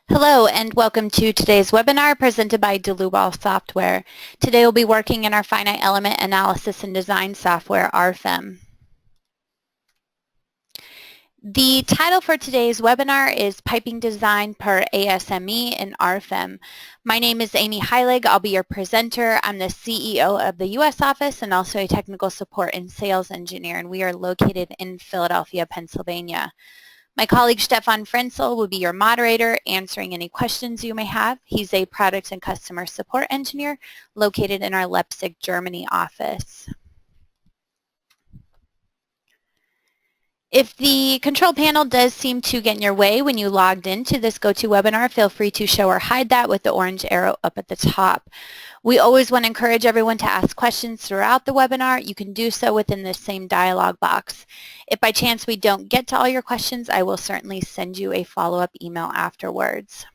Hello and welcome to today's webinar presented by Dlubal Software. Today we'll be working in our finite element analysis and design software, RFEM. The title for today's webinar is Piping Design per ASME and RFEM. My name is Amy Heilig. I'll be your presenter. I'm the CEO of the U.S. office and also a technical support and sales engineer, and we are located in Philadelphia, Pennsylvania. My colleague Stefan Frenzel will be your moderator, answering any questions you may have. He's a product and customer support engineer located in our Leipzig, Germany office. If the control panel does seem to get in your way when you logged into this GoToWebinar, feel free to show or hide that with the orange arrow up at the top. We always want to encourage everyone to ask questions throughout the webinar. You can do so within this same dialog box. If by chance we don't get to all your questions, I will certainly send you a follow-up email afterwards.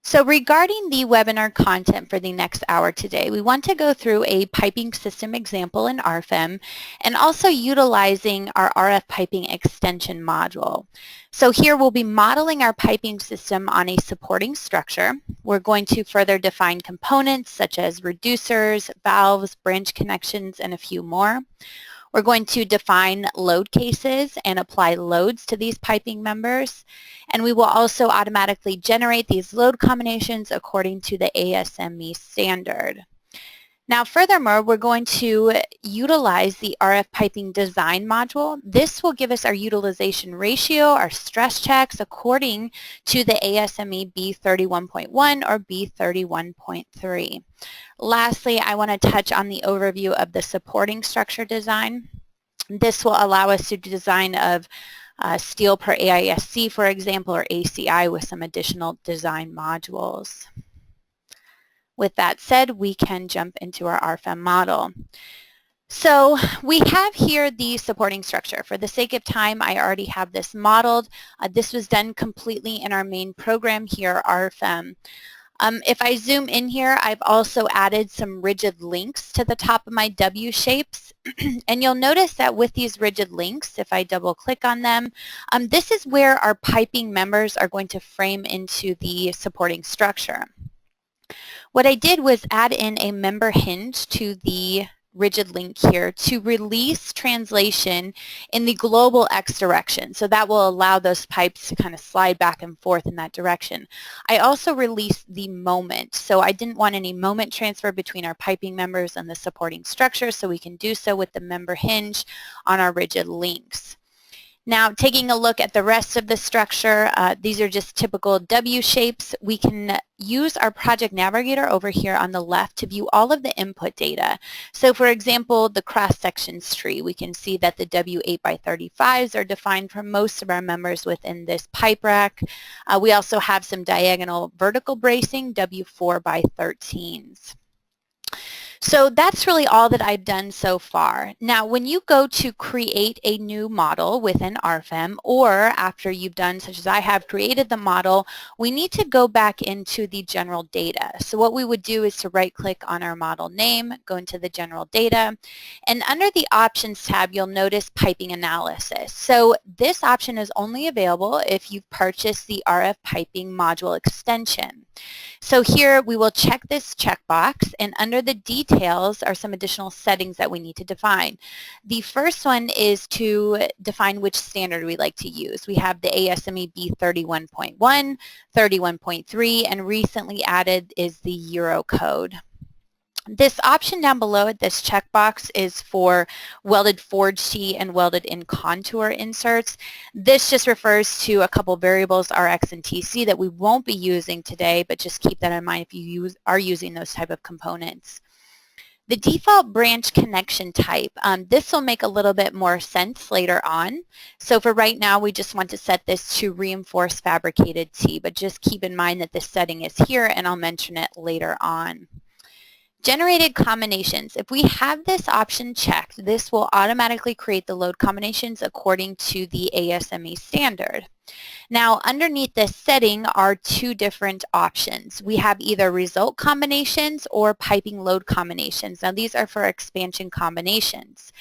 So regarding the webinar content for the next hour today, we want to go through a piping system example in RFEM and also utilizing our RF piping extension module. So here we'll be modeling our piping system on a supporting structure. We're going to further define components such as reducers, valves, branch connections, and a few more. We're going to define load cases and apply loads to these piping members. And we will also automatically generate these load combinations according to the ASME standard. Now furthermore, we're going to utilize the RF piping design module. This will give us our utilization ratio, our stress checks according to the ASME B31.1 or B31.3. Lastly, I want to touch on the overview of the supporting structure design. This will allow us to design of steel per AISC, for example, or ACI with some additional design modules. With that said, we can jump into our RFEM model. So we have here the supporting structure. For the sake of time, I already have this modeled. This was done completely in our main program here, RFEM. If I zoom in here, I've also added some rigid links to the top of my W shapes. And you'll notice that with these rigid links, if I double click on them, this is where our piping members are going to frame into the supporting structure. What I did was add in a member hinge to the rigid link here to release translation in the global X direction. So that will allow those pipes to kind of slide back and forth in that direction. I also released the moment. So I didn't want any moment transfer between our piping members and the supporting structure, so we can do so with the member hinge on our rigid links. Now, taking a look at the rest of the structure, these are just typical W shapes. We can use our project navigator over here on the left to view all of the input data. So for example, the cross-sections tree, we can see that the W8x35s are defined for most of our members within this pipe rack. We also have some diagonal vertical bracing, W4x13s. So that's really all that I've done so far. Now, when you go to create a new model within RFEM, or after you've done, such as I have, created the model, we need to go back into the general data. So what we would do is to right-click on our model name, go into the general data, and under the options tab, you'll notice piping analysis. So this option is only available if you've purchased the RF piping module extension. So here we will check this checkbox, and under the details are some additional settings that we need to define. The first one is to define which standard we like to use. We have the ASME B31.1, 31.3, and recently added is the Eurocode. This option down below, this checkbox, is for welded forged T and welded in contour inserts. This just refers to a couple variables, RX and TC, that we won't be using today, but just keep that in mind if you are using those type of components. The default branch connection type, this will make a little bit more sense later on. So for right now, we just want to set this to reinforced fabricated T, but just keep in mind that this setting is here, and I'll mention it later on. Generated combinations. If we have this option checked, this will automatically create the load combinations according to the ASME standard. Now, underneath this setting are two different options. We have either result combinations or piping load combinations. Now, these are for expansion combinations.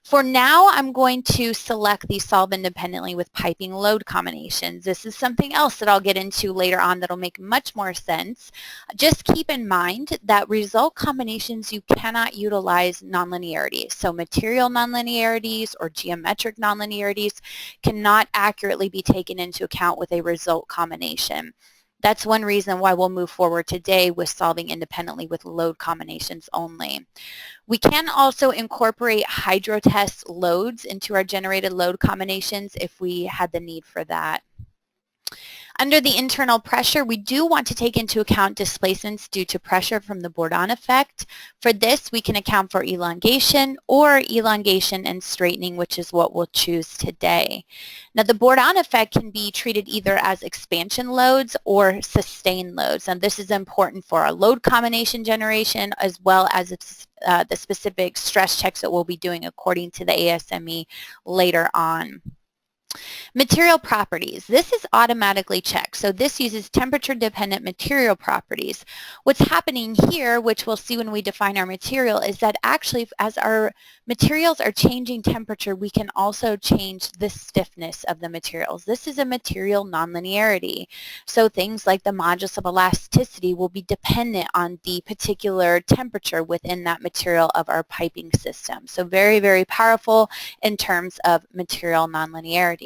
For now, I'm going to select the solve independently with piping load combinations. This is something else that I'll get into later on that'll make much more sense. Just keep in mind that result combinations, you cannot utilize nonlinearities. So material nonlinearities or geometric nonlinearities cannot accurately be taken into account with a result combination. That's one reason why we'll move forward today with solving independently with load combinations only. We can also incorporate hydrotest loads into our generated load combinations if we had the need for that. Under the internal pressure, we do want to take into account displacements due to pressure from the Bourdon effect. For this, we can account for elongation and straightening, which is what we'll choose today. Now, the Bourdon effect can be treated either as expansion loads or sustained loads. And this is important for our load combination generation as well as the specific stress checks that we'll be doing according to the ASME later on. Material properties. This is automatically checked. So this uses temperature-dependent material properties. What's happening here, which we'll see when we define our material, is that actually as our materials are changing temperature, we can also change the stiffness of the materials. This is a material nonlinearity. So things like the modulus of elasticity will be dependent on the particular temperature within that material of our piping system. So very, very powerful in terms of material nonlinearities.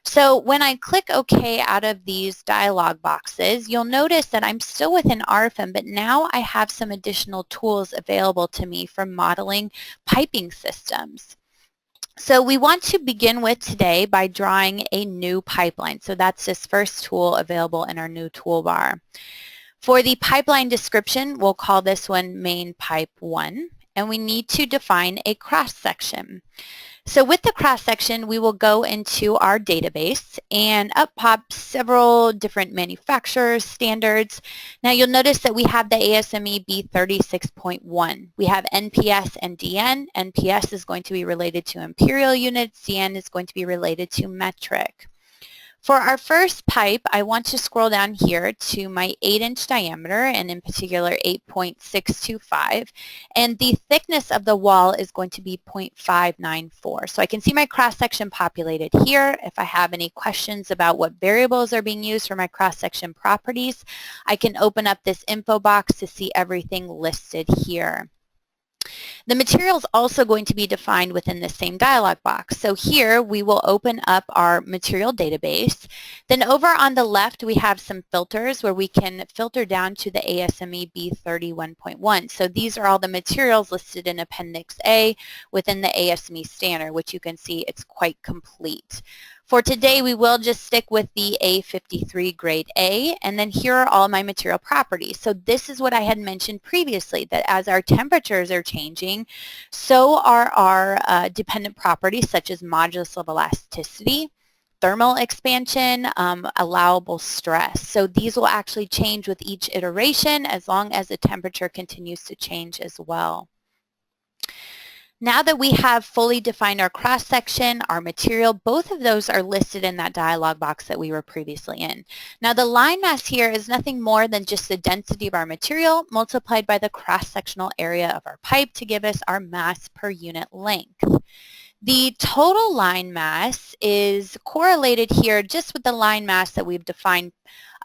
So when I click OK out of these dialog boxes, you'll notice that I'm still within RFEM, but now I have some additional tools available to me for modeling piping systems. So we want to begin with today by drawing a new pipeline. So that's this first tool available in our new toolbar. For the pipeline description, we'll call this one main pipe 1, and we need to define a cross-section. So with the cross-section, we will go into our database and up pop several different manufacturers, standards. Now you'll notice that we have the ASME B31.1. We have NPS and DN. NPS is going to be related to imperial units. DN is going to be related to metric. For our first pipe, I want to scroll down here to my 8-inch diameter, and in particular 8.625, and the thickness of the wall is going to be 0.594. So I can see my cross-section populated here. If I have any questions about what variables are being used for my cross-section properties, I can open up this info box to see everything listed here. The material is also going to be defined within the same dialog box. So here we will open up our material database. Then over on the left we have some filters where we can filter down to the ASME B31.1. So these are all the materials listed in Appendix A within the ASME standard, which you can see it's quite complete. For today, we will just stick with the A53 grade A, and then here are all my material properties. So this is what I had mentioned previously, that as our temperatures are changing, so are our dependent properties such as modulus of elasticity, thermal expansion, allowable stress. So these will actually change with each iteration as long as the temperature continues to change as well. Now that we have fully defined our cross-section, our material, both of those are listed in that dialog box that we were previously in. Now the line mass here is nothing more than just the density of our material multiplied by the cross-sectional area of our pipe to give us our mass per unit length. The total line mass is correlated here just with the line mass that we've defined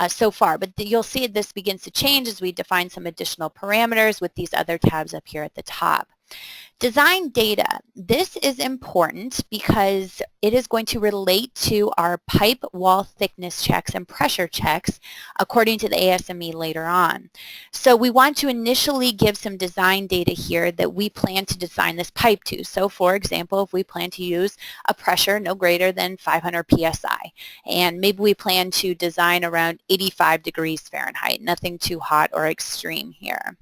so far, but you'll see this begins to change as we define some additional parameters with these other tabs up here at the top. Design data. This is important because it is going to relate to our pipe wall thickness checks and pressure checks according to the ASME later on. So we want to initially give some design data here that we plan to design this pipe to. So for example, if we plan to use a pressure no greater than 500 psi, and maybe we plan to design around 85 degrees Fahrenheit, nothing too hot or extreme here.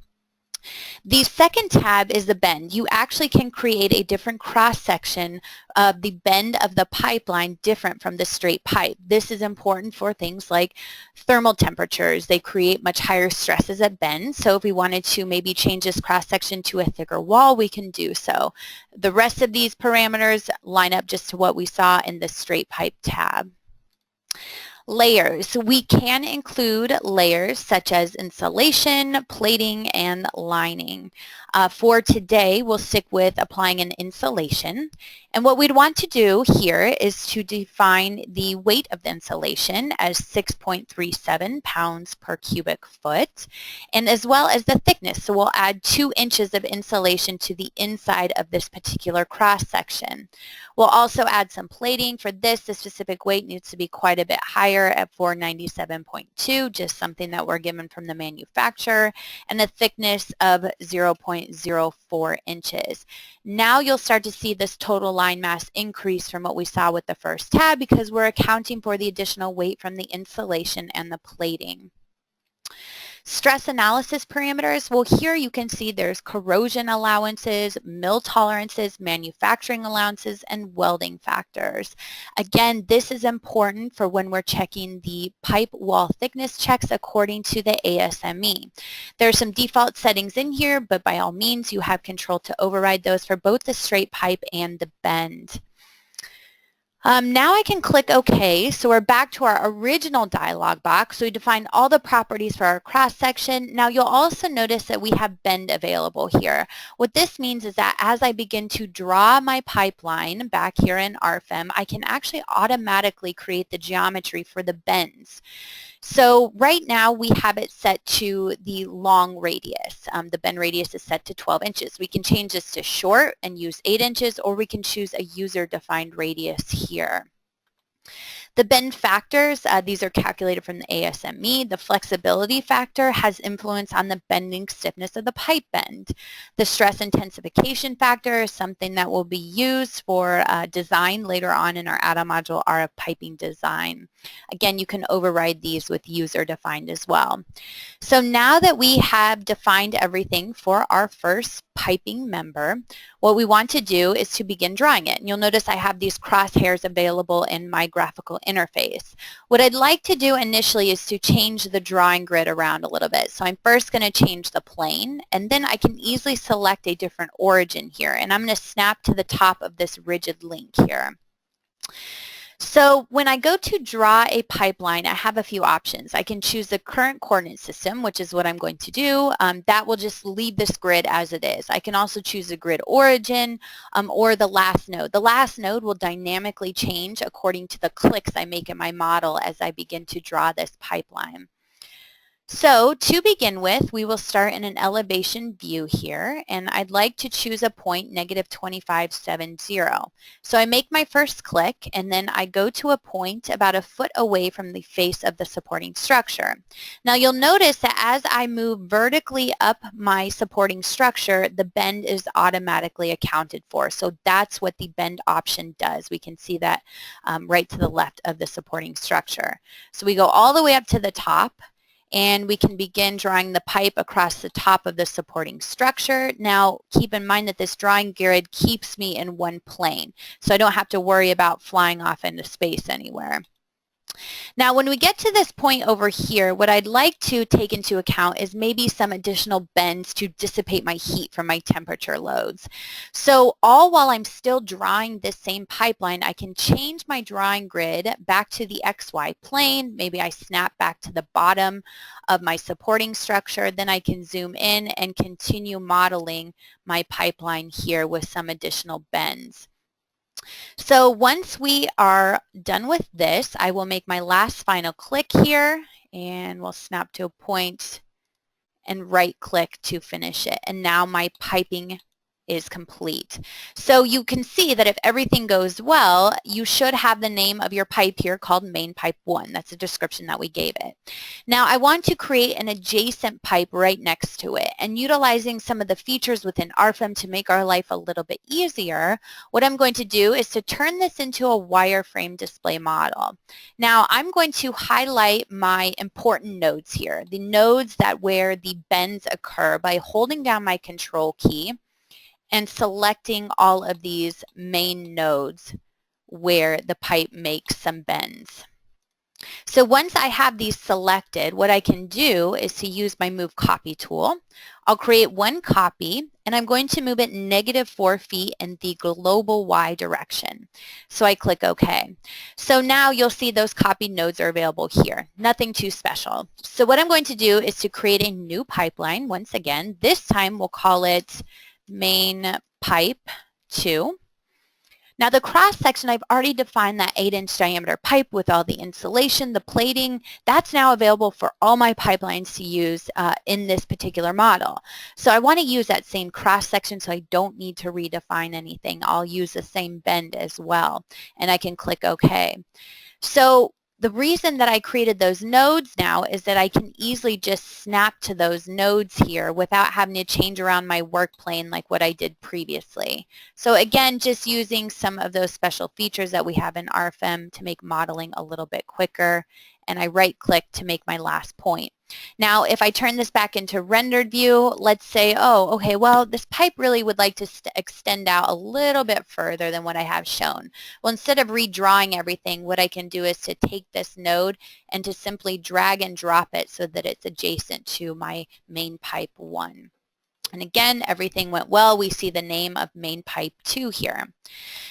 The second tab is the bend. You actually can create a different cross-section of the bend of the pipeline different from the straight pipe. This is important for things like thermal temperatures. They create much higher stresses at bend. So if we wanted to maybe change this cross-section to a thicker wall, we can do so. The rest of these parameters line up just to what we saw in the straight pipe tab. Layers. We can include layers such as insulation, plating, and lining. For today, we'll stick with applying an insulation. And what we'd want to do here is to define the weight of the insulation as 6.37 pounds per cubic foot, and as well as the thickness. So we'll add 2 inches of insulation to the inside of this particular cross section. We'll also add some plating. For this, the specific weight needs to be quite a bit higher at 497.2, just something that we're given from the manufacturer, and a thickness of 0.04 inches. Now you'll start to see this total line mass increase from what we saw with the first tab because we're accounting for the additional weight from the insulation and the plating. Stress analysis parameters, well, here you can see there's corrosion allowances, mill tolerances, manufacturing allowances, and welding factors. Again, this is important for when we're checking the pipe wall thickness checks according to the ASME. There are some default settings in here, but by all means, you have control to override those for both the straight pipe and the bend. Now I can click OK. So we're back to our original dialog box. So we define all the properties for our cross section. Now you'll also notice that we have bend available here. What this means is that as I begin to draw my pipeline back here in RFEM, I can actually automatically create the geometry for the bends. So right now we have it set to the long radius. The bend radius is set to 12 inches. We can change this to short and use 8 inches, or we can choose a user-defined radius here. The bend factors, these are calculated from the ASME. The flexibility factor has influence on the bending stiffness of the pipe bend. The stress intensification factor is something that will be used for design later on in our add-on module RF piping design. Again, you can override these with user defined as well. So now that we have defined everything for our first piping member, what we want to do is to begin drawing it. And you'll notice I have these crosshairs available in my graphical interface. What I'd like to do initially is to change the drawing grid around a little bit. So I'm first going to change the plane, and then I can easily select a different origin here. And I'm going to snap to the top of this rigid link here. So when I go to draw a pipeline, I have a few options. I can choose the current coordinate system, which is what I'm going to do. That will just leave this grid as it is. I can also choose the grid origin or the last node. The last node will dynamically change according to the clicks I make in my model as I begin to draw this pipeline. So to begin with, we will start in an elevation view here, and I'd like to choose a point -2570. So I make my first click, and then I go to a point about a foot away from the face of the supporting structure. Now you'll notice that as I move vertically up my supporting structure, the bend is automatically accounted for. So that's what the bend option does. We can see that right to the left of the supporting structure. So we go all the way up to the top, and we can begin drawing the pipe across the top of the supporting structure. Now, keep in mind that this drawing grid keeps me in one plane, so I don't have to worry about flying off into space anywhere. Now, when we get to this point over here, what I'd like to take into account is maybe some additional bends to dissipate my heat from my temperature loads. So all while I'm still drawing this same pipeline, I can change my drawing grid back to the XY plane. Maybe I snap back to the bottom of my supporting structure. Then I can zoom in and continue modeling my pipeline here with some additional bends. So once we are done with this, I will make my last final click here, and we'll snap to a point and right click to finish it. And now my piping is complete. So you can see that if everything goes well, you should have the name of your pipe here called main pipe 1. That's the description that we gave it. Now I want to create an adjacent pipe right next to it, and utilizing some of the features within RFEM to make our life a little bit easier, what I'm going to do is to turn this into a wireframe display model. Now I'm going to highlight my important nodes here, the nodes that where the bends occur, by holding down my control key and selecting all of these main nodes where the pipe makes some bends. So once I have these selected, what I can do is to use my Move Copy tool. I'll create one copy, and I'm going to move it -4 feet in the global Y direction. So I click OK. So now you'll see those copied nodes are available here. Nothing too special. So what I'm going to do is to create a new pipeline once again. This time we'll call it Main Pipe 2. Now the cross section, I've already defined that 8-inch diameter pipe with all the insulation, the plating. That's now available for all my pipelines to use in this particular model. So I want to use that same cross section so I don't need to redefine anything. I'll use the same bend as well, and I can click OK. So the reason that I created those nodes now is that I can easily just snap to those nodes here without having to change around my work plane like what I did previously. So again, just using some of those special features that we have in RFEM to make modeling a little bit quicker, and I right-click to make my last point. Now, if I turn this back into rendered view, let's say, oh, okay, well, this pipe really would like to extend out a little bit further than what I have shown. Well, instead of redrawing everything, what I can do is to take this node and to simply drag and drop it so that it's adjacent to my main pipe 1. And again, everything went well. We see the name of main pipe 2 here.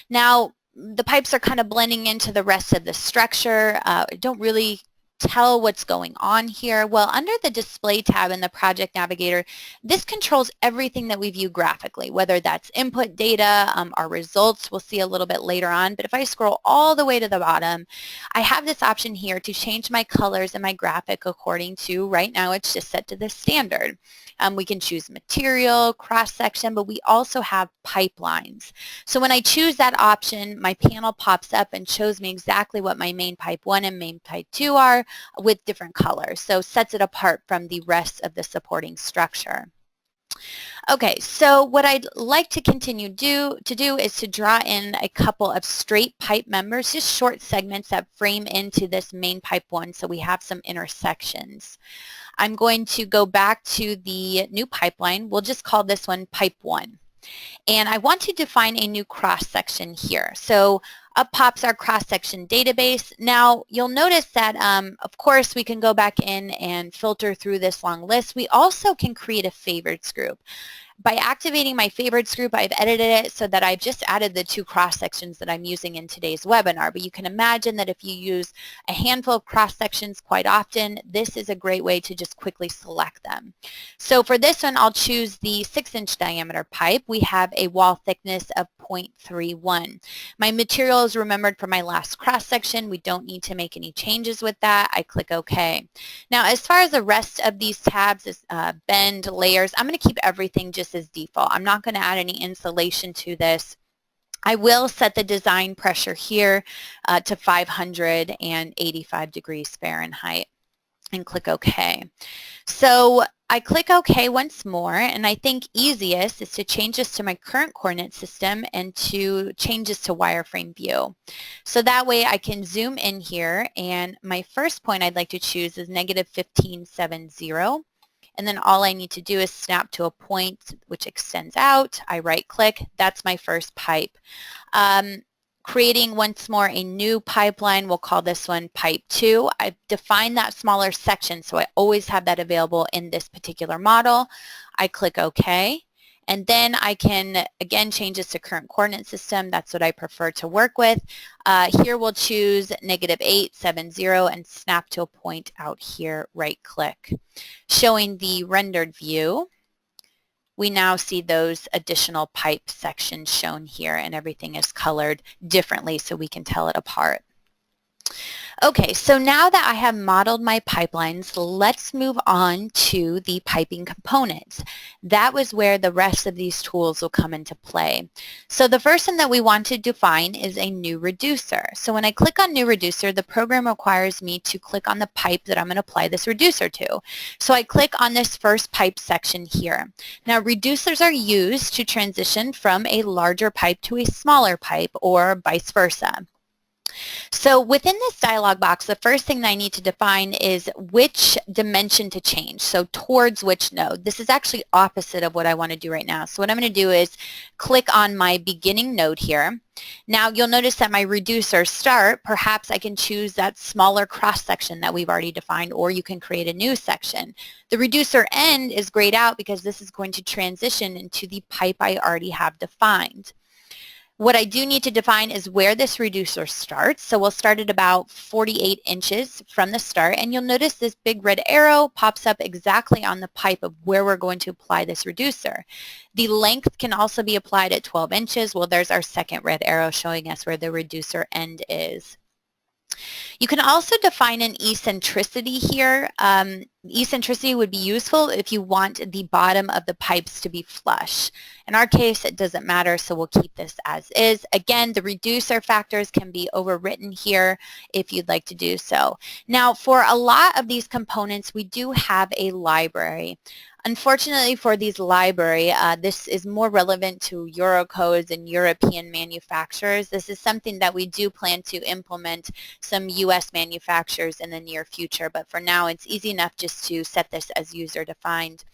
Now, the pipes are kind of blending into the rest of the structure. Don't really tell what's going on here. Well, under the Display tab in the Project Navigator, this controls everything that we view graphically, whether that's input data, our results we'll see a little bit later on. But if I scroll all the way to the bottom, I have this option here to change my colors and my graphic according to, right now it's just set to the standard. We can choose material, cross-section, but we also have pipelines. So when I choose that option, my panel pops up and shows me exactly what my main pipe 1 and main pipe 2 are with different colors. So sets it apart from the rest of the supporting structure. Okay, so what I'd like to continue to do is to draw in a couple of straight pipe members, just short segments that frame into this main pipe 1 so we have some intersections. I'm going to go back to the new pipeline. We'll just call this one pipe 1. And I want to define a new cross-section here. So up pops our cross-section database. Now, you'll notice that, of course, we can go back in and filter through this long list. We also can create a favorites group. By activating my favorites group, I've edited it so that I've just added the 2 cross-sections that I'm using in today's webinar. But you can imagine that if you use a handful of cross-sections quite often, this is a great way to just quickly select them. So for this one, I'll choose the 6-inch diameter pipe. We have a wall thickness of 0.31. My material is remembered from my last cross-section. We don't need to make any changes with that. I click OK. Now, as far as the rest of these tabs, bend, layers, I'm going to keep everything just as default. I'm not going to add any insulation to this. I will set the design pressure here to 585 degrees Fahrenheit and click OK. So I click OK once more, and I think easiest is to change this to my current coordinate system and to change this to wireframe view. So that way I can zoom in here, and my first point I'd like to choose is -1570. And then all I need to do is snap to a point which extends out. I right-click. That's my first pipe. Creating once more a new pipeline. We'll call this one pipe 2. I've defined that smaller section, so I always have that available in this particular model. I click OK. And then I can, again, change this to current coordinate system. That's what I prefer to work with. Here we'll choose -870 and snap to a point out here, right-click. Showing the rendered view, we now see those additional pipe sections shown here, and everything is colored differently so we can tell it apart. Okay, so now that I have modeled my pipelines, let's move on to the piping components. That was where the rest of these tools will come into play. So the first thing that we want to define is a new reducer. So when I click on new reducer, the program requires me to click on the pipe that I'm going to apply this reducer to. So I click on this first pipe section here. Now reducers are used to transition from a larger pipe to a smaller pipe or vice versa. So within this dialog box, the first thing that I need to define is which dimension to change, so towards which node. This is actually opposite of what I want to do right now. So what I'm going to do is click on my beginning node here. Now you'll notice that my reducer start, perhaps I can choose that smaller cross section that we've already defined, or you can create a new section. The reducer end is grayed out because this is going to transition into the pipe I already have defined. What I do need to define is where this reducer starts. So we'll start at about 48 inches from the start, and you'll notice this big red arrow pops up exactly on the pipe of where we're going to apply this reducer. The length can also be applied at 12 inches. Well, there's our second red arrow showing us where the reducer end is. You can also define an eccentricity here. Eccentricity would be useful if you want the bottom of the pipes to be flush. In our case, it doesn't matter, so we'll keep this as is. Again, the reducer factors can be overwritten here if you'd like to do so. Now, for a lot of these components, we do have a library. Unfortunately for these library, this is more relevant to Eurocodes and European manufacturers. This is something that we do plan to implement some U.S. manufacturers in the near future, but for now it's easy enough just to set this as user-defined.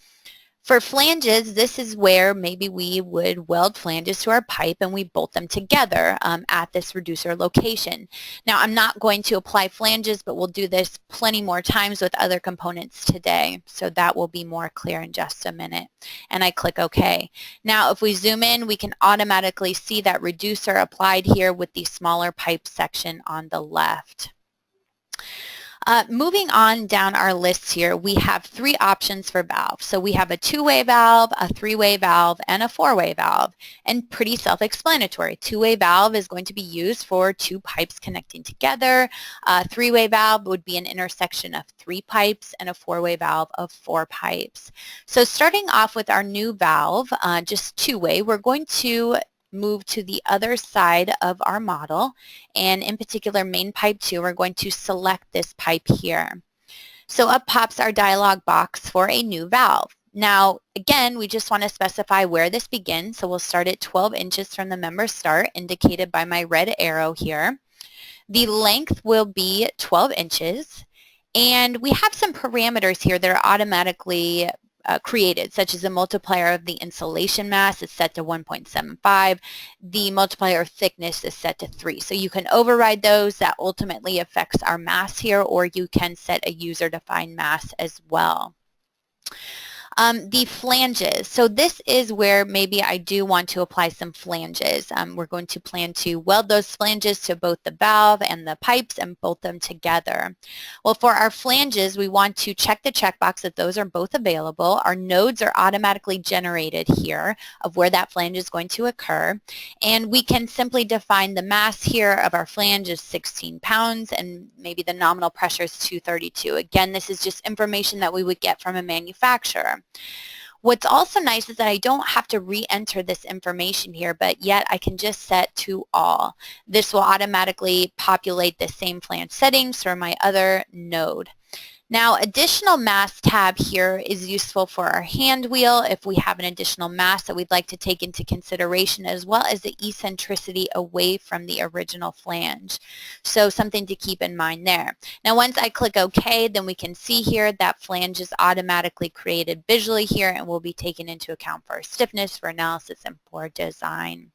For flanges, this is where maybe we would weld flanges to our pipe and we bolt them together at this reducer location. Now, I'm not going to apply flanges, but we'll do this plenty more times with other components today, so that will be more clear in just a minute. And I click OK. Now, if we zoom in, we can automatically see that reducer applied here with the smaller pipe section on the left. Moving on down our list here, we have three options for valves. So we have a two-way valve, a three-way valve, and a four-way valve, and pretty self-explanatory. Two-way valve is going to be used for two pipes connecting together. A three-way valve would be an intersection of three pipes, and a four-way valve of four pipes. So starting off with our new valve, just two-way, we're going to move to the other side of our model, and in particular main pipe 2, we're going to select this pipe here. So up pops our dialog box for a new valve. Now again, we just want to specify where this begins, so we'll start at 12 inches from the member start, indicated by my red arrow here. The length will be 12 inches, and we have some parameters here that are automatically created, such as the multiplier of the insulation mass is set to 1.75. The multiplier of thickness is set to 3. So you can override those. That ultimately affects our mass here, or you can set a user-defined mass as well. The flanges. So this is where maybe I do want to apply some flanges. We're going to plan to weld those flanges to both the valve and the pipes and bolt them together. Well, for our flanges, we want to check the checkbox that those are both available. Our nodes are automatically generated here of where that flange is going to occur. And we can simply define the mass here of our flange as 16 pounds and maybe the nominal pressure is 232. Again, this is just information that we would get from a manufacturer. What's also nice is that I don't have to re-enter this information here, but yet I can just set to all. This will automatically populate the same flange settings for my other node. Now, additional mass tab here is useful for our hand wheel if we have an additional mass that we'd like to take into consideration, as well as the eccentricity away from the original flange. So something to keep in mind there. Now, once I click OK, then we can see here that flange is automatically created visually here and will be taken into account for stiffness, for analysis, and for design.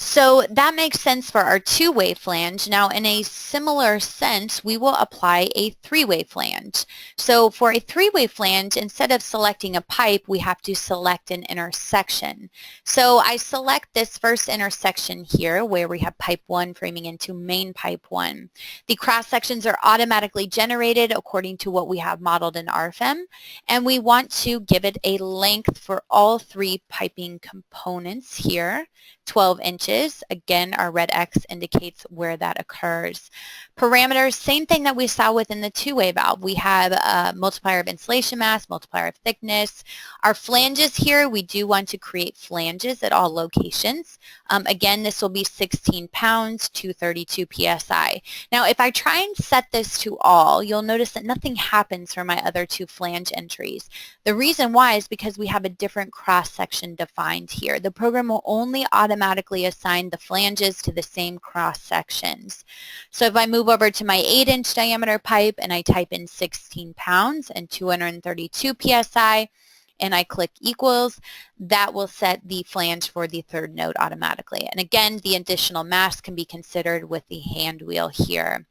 So that makes sense for our two-way flange. Now, in a similar sense, we will apply a three-way flange. So for a three-way flange, instead of selecting a pipe, we have to select an intersection. So I select this first intersection here where we have pipe 1 framing into main pipe 1. The cross sections are automatically generated according to what we have modeled in RFEM, and we want to give it a length for all three piping components here, 12 inches. Again, our red X indicates where that occurs. Parameters, same thing that we saw within the two-way valve. We have a multiplier of insulation mass, multiplier of thickness. Our flanges here, we do want to create flanges at all locations. Again, this will be 16 pounds, 232 psi. Now, if I try and set this to all, you'll notice that nothing happens for my other two flange entries. The reason why is because we have a different cross-section defined here. The program will only automatically reassign the flanges to the same cross sections. So if I move over to my 8-inch diameter pipe and I type in 16 pounds and 232 psi, and I click equals, that will set the flange for the third node automatically. And again, the additional mass can be considered with the hand wheel here.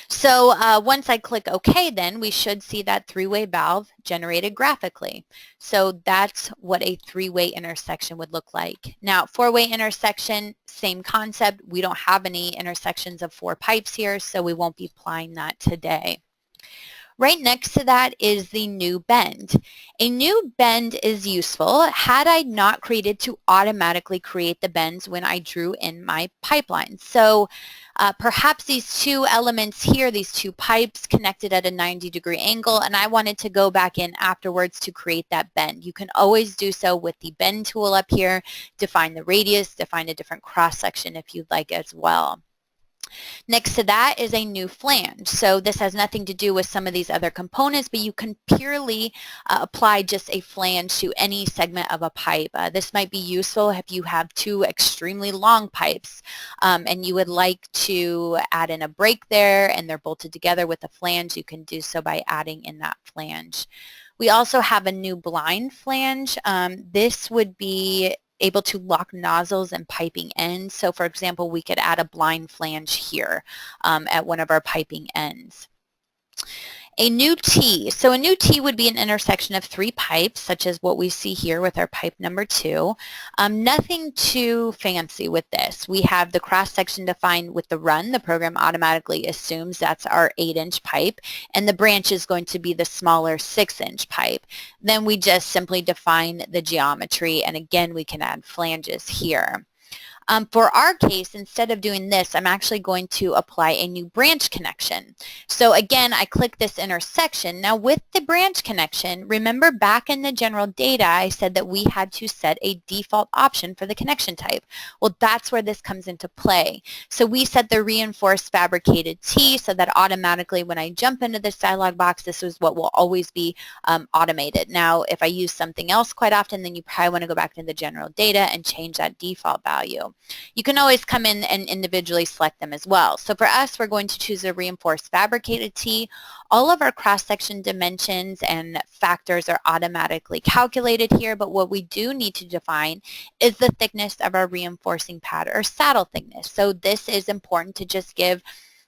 So once I click OK, then we should see that three-way valve generated graphically. So that's what a three-way intersection would look like. Now, four-way intersection, same concept. We don't have any intersections of 4 pipes here, so we won't be applying that today. Right next to that is the new bend. A new bend is useful had I not created to automatically create the bends when I drew in my pipeline. So perhaps these two elements here, these two pipes connected at a 90-degree angle, and I wanted to go back in afterwards to create that bend. You can always do so with the bend tool up here, define the radius, define a different cross section if you'd like as well. Next to that is a new flange. So this has nothing to do with some of these other components, but you can purely apply just a flange to any segment of a pipe. This might be useful if you have 2 extremely long pipes and you would like to add in a break there and they're bolted together with a flange. You can do so by adding in that flange. We also have a new blind flange. This would be able to lock nozzles and piping ends. So for example, we could add a blind flange here at one of our piping ends. A new T. So a new T would be an intersection of 3 pipes, such as what we see here with our pipe number 2. Nothing too fancy with this. We have the cross section defined with the run. The program automatically assumes that's our 8-inch pipe, and the branch is going to be the smaller 6-inch pipe. Then we just simply define the geometry, and again, we can add flanges here. For our case, instead of doing this, I'm actually going to apply a new branch connection. So again, I click this intersection. Now with the branch connection, remember back in the general data, I said that we had to set a default option for the connection type. Well, that's where this comes into play. So we set the reinforced fabricated T so that automatically when I jump into this dialog box, this is what will always be automated. Now, if I use something else quite often, then you probably want to go back to the general data and change that default value. You can always come in and individually select them as well. So for us, we're going to choose a reinforced fabricated T. All of our cross-section dimensions and factors are automatically calculated here, but what we do need to define is the thickness of our reinforcing pad or saddle thickness. So this is important to just give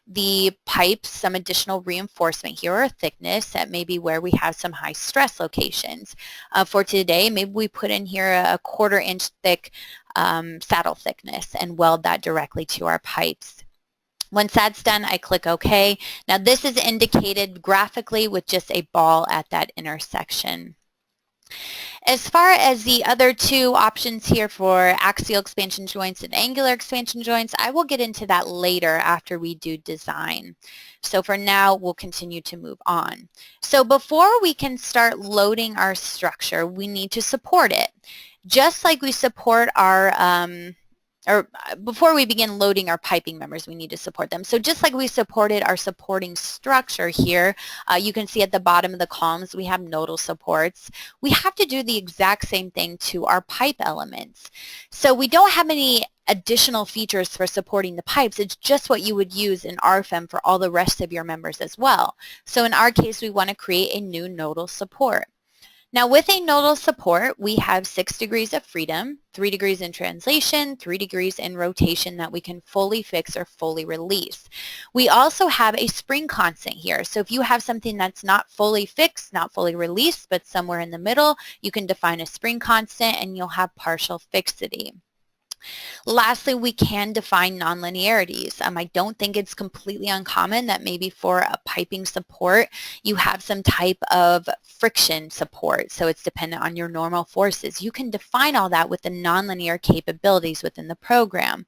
the pipes some additional reinforcement here or thickness at maybe where we have some high stress locations. For today, maybe we put in here a 1/4 inch thick saddle thickness and weld that directly to our pipes. Once that's done, I click OK. Now this is indicated graphically with just a ball at that intersection. As far as the other 2 options here for axial expansion joints and angular expansion joints, I will get into that later after we do design. So for now, we'll continue to move on. So before we can start loading our structure, we need to support it. Just like we support our before we begin loading our piping members, we need to support them. So just like we supported our supporting structure here, you can see at the bottom of the columns we have nodal supports. We have to do the exact same thing to our pipe elements. So we don't have any additional features for supporting the pipes. It's just what you would use in RFEM for all the rest of your members as well. So in our case, we want to create a new nodal support. Now with a nodal support, we have 6 degrees of freedom, 3 degrees in translation, 3 degrees in rotation that we can fully fix or fully release. We also have a spring constant here. So if you have something that's not fully fixed, not fully released, but somewhere in the middle, you can define a spring constant and you'll have partial fixity. Lastly, we can define nonlinearities. I don't think it's completely uncommon that maybe for a piping support, you have some type of friction support. So it's dependent on your normal forces. You can define all that with the nonlinear capabilities within the program.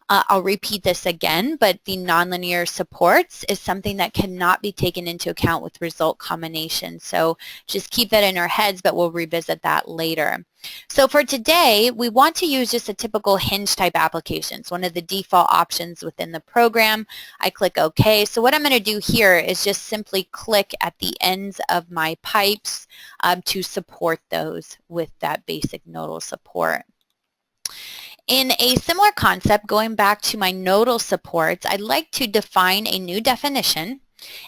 I'll repeat this again, but the nonlinear supports is something that cannot be taken into account with result combination. So just keep that in our heads, but we'll revisit that later. So for today, we want to use just a typical hinge type application. It's one of the default options within the program. I click OK. So what I'm going to do here is just simply click at the ends of my pipes to support those with that basic nodal support. In a similar concept, going back to my nodal supports, I'd like to define a new definition.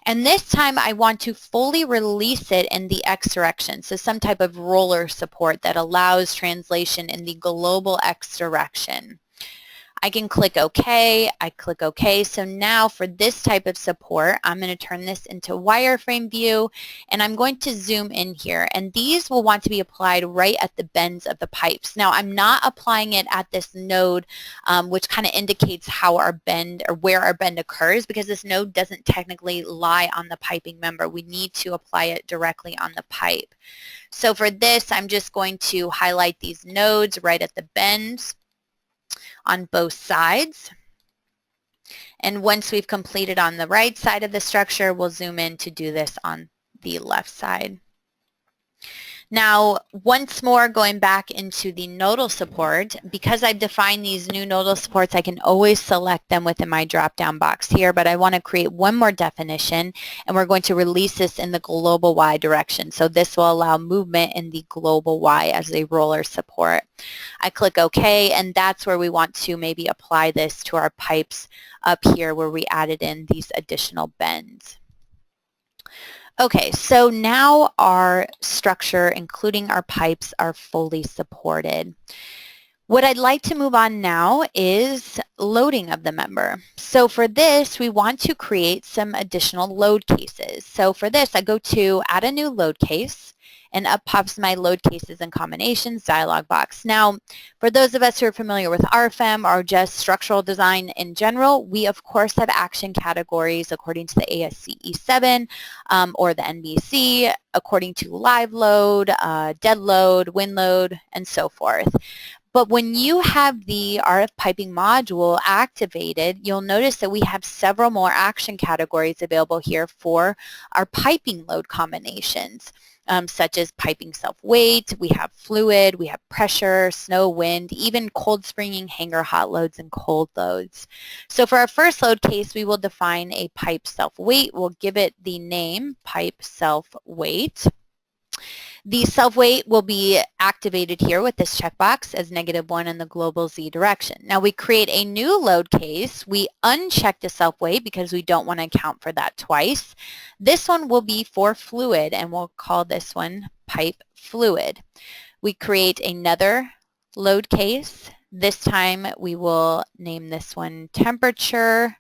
And this time I want to fully release it in the X direction, so some type of roller support that allows translation in the global X direction. I can click OK. I click OK. So now for this type of support, I'm going to turn this into wireframe view, and I'm going to zoom in here. And these will want to be applied right at the bends of the pipes. Now, I'm not applying it at this node, which kind of indicates how our bend or where our bend occurs, because this node doesn't technically lie on the piping member. We need to apply it directly on the pipe. So for this, I'm just going to highlight these nodes right at the bends on both sides. And once we've completed on the right side of the structure, we'll zoom in to do this on the left side. Now, once more going back into the nodal support, because I've defined these new nodal supports, I can always select them within my drop-down box here, but I want to create one more definition, and we're going to release this in the global Y direction. So this will allow movement in the global Y as a roller support. I click OK, and that's where we want to maybe apply this to our pipes up here where we added in these additional bends. Okay, so now our structure, including our pipes, are fully supported. What I'd like to move on now is loading of the member. So for this, we want to create some additional load cases. So for this, I go to Add a New Load Case, and up pops my Load Cases and Combinations dialog box. Now, for those of us who are familiar with RFEM or just structural design in general, we of course have action categories according to the ASCE 7 or the NBC, according to live load, dead load, wind load, and so forth. But when you have the RF piping module activated, you'll notice that we have several more action categories available here for our piping load combinations. Such as piping self-weight, we have fluid, we have pressure, snow, wind, even cold springing, hanger hot loads, and cold loads. So for our first load case, we will define a pipe self-weight. We'll give it the name pipe self-weight. The self-weight will be activated here with this checkbox as -1 in the global Z direction. Now we create a new load case. We uncheck the self-weight because we don't want to account for that twice. This one will be for fluid, and we'll call this one pipe fluid. We create another load case. This time we will name this one temperature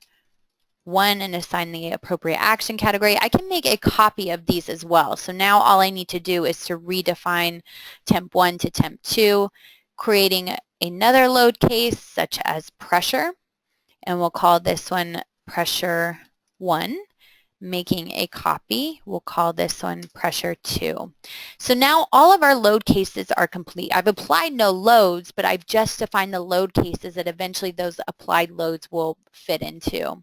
1 and assign the appropriate action category. I can make a copy of these as well. So now all I need to do is to redefine temp 1 to temp 2, creating another load case such as pressure, and we'll call this one pressure 1. Making a copy, we'll call this one pressure 2. So now all of our load cases are complete. I've applied no loads, but I've just defined the load cases that eventually those applied loads will fit into.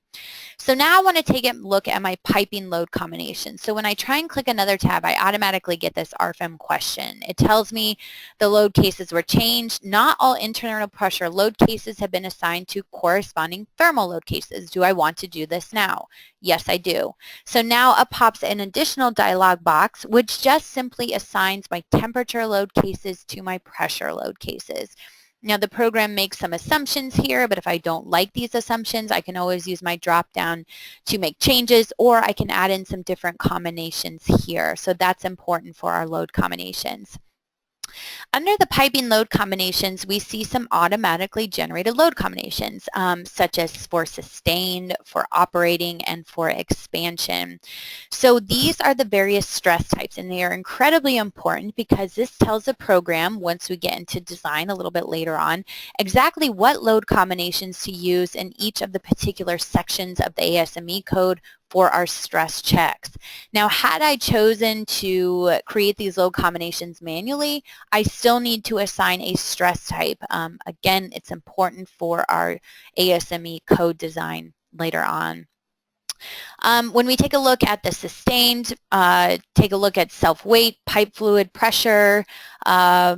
So now I want to take a look at my piping load combination. So when I try and click another tab, I automatically get this RFEM question. It tells me the load cases were changed. Not all internal pressure load cases have been assigned to corresponding thermal load cases. Do I want to do this now? Yes, I do. So now up pops an additional dialog box, which just simply assigns my temperature load cases to my pressure load cases. Now the program makes some assumptions here, but if I don't like these assumptions, I can always use my drop down to make changes, or I can add in some different combinations here. So that's important for our load combinations. Under the piping load combinations, we see some automatically generated load combinations, such as for sustained, for operating, and for expansion. So these are the various stress types, and they are incredibly important because this tells the program, once we get into design a little bit later on, exactly what load combinations to use in each of the particular sections of the ASME code for our stress checks. Now, had I chosen to create these load combinations manually, I still need to assign a stress type. Again, it's important for our ASME code design later on. When we take a look at the sustained, take a look at self-weight, pipe fluid pressure,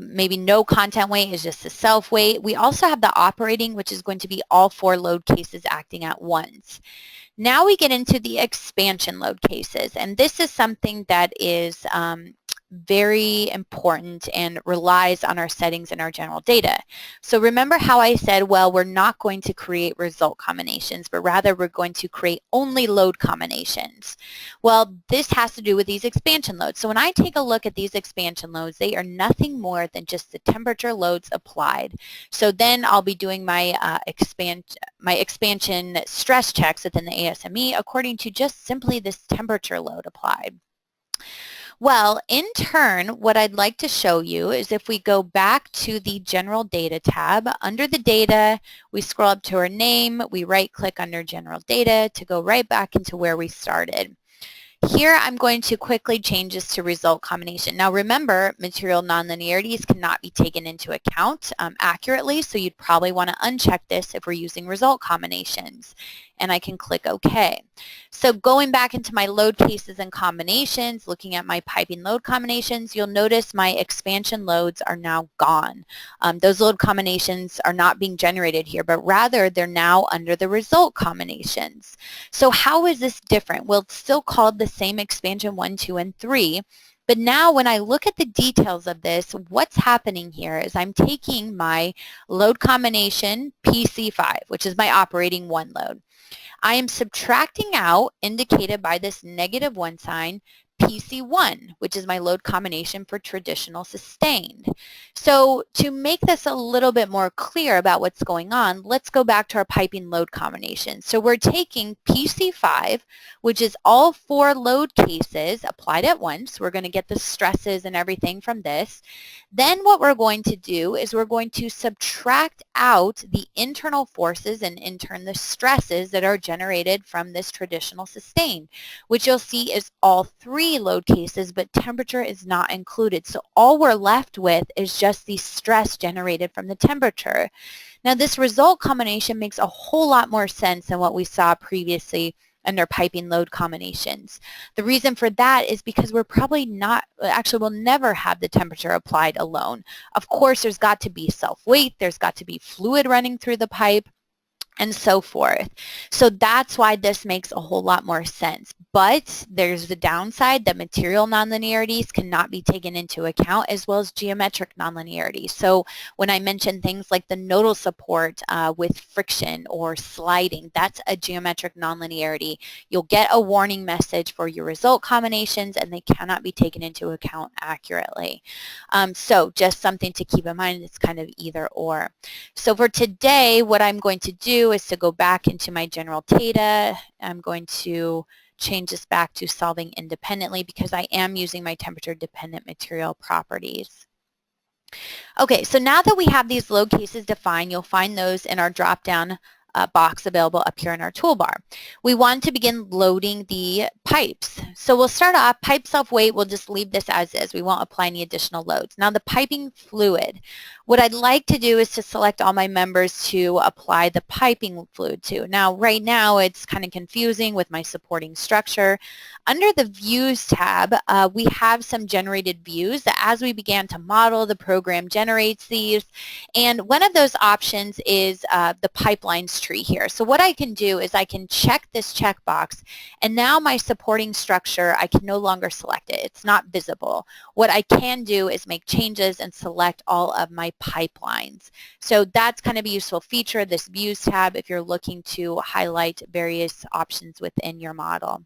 maybe no content weight is just the self-weight. We also have the operating, which is going to be all 4 load cases acting at once. Now we get into the expansion load cases, and this is something that is very important and relies on our settings in our general data. So remember how I said, well, we're not going to create result combinations, but rather we're going to create only load combinations. Well, this has to do with these expansion loads. So when I take a look at these expansion loads, they are nothing more than just the temperature loads applied. So then I'll be doing my expansion stress checks within the ASME according to just simply this temperature load applied. Well, in turn, what I'd like to show you is if we go back to the General Data tab, under the data, we scroll up to our name, we right-click under General Data to go right back into where we started. Here I'm going to quickly change this to result combination. Now remember, material nonlinearities cannot be taken into account accurately, so you'd probably want to uncheck this if we're using result combinations. And I can click OK. So going back into my load cases and combinations, looking at my piping load combinations, you'll notice my expansion loads are now gone. Those load combinations are not being generated here, but rather they're now under the result combinations. So how is this different? Well, it's still called the same expansion 1, 2, and 3. But now when I look at the details of this, what's happening here is I'm taking my load combination PC5, which is my operating 1 load. I am subtracting out, indicated by this -1 sign, PC1, which is my load combination for traditional sustained. So to make this a little bit more clear about what's going on, let's go back to our piping load combination. So we're taking PC5, which is all 4 load cases applied at once. We're going to get the stresses and everything from this. Then what we're going to do is we're going to subtract out the internal forces and in turn the stresses that are generated from this traditional sustained, which you'll see is all 3 load cases, but temperature is not included. So all we're left with is just the stress generated from the temperature. Now this result combination makes a whole lot more sense than what we saw previously under piping load combinations. The reason for that is because we're probably not, actually we'll never have the temperature applied alone. Of course, there's got to be self-weight, there's got to be fluid running through the pipe, and so forth. So that's why this makes a whole lot more sense. But there's the downside that material nonlinearities cannot be taken into account, as well as geometric nonlinearities. So when I mention things like the nodal support with friction or sliding, that's a geometric nonlinearity. You'll get a warning message for your result combinations, and they cannot be taken into account accurately. So just something to keep in mind, it's kind of either or. So for today, what I'm going to do is to go back into my general data. I'm going to change this back to solving independently because I am using my temperature dependent material properties. Okay, so now that we have these load cases defined, you'll find those in our drop-down box available up here in our toolbar. We want to begin loading the pipes. So we'll start off, pipe self-weight, we'll just leave this as is. We won't apply any additional loads. Now the piping fluid. What I'd like to do is to select all my members to apply the piping fluid to. Now right now it's kind of confusing with my supporting structure. Under the Views tab, we have some generated views that as we began to model, the program generates these. And one of those options is the pipelines tree here. So what I can do is I can check this checkbox, and now my supporting structure, I can no longer select it. It's not visible. What I can do is make changes and select all of my pipelines. So that's kind of a useful feature, this Views tab, if you're looking to highlight various options within your model.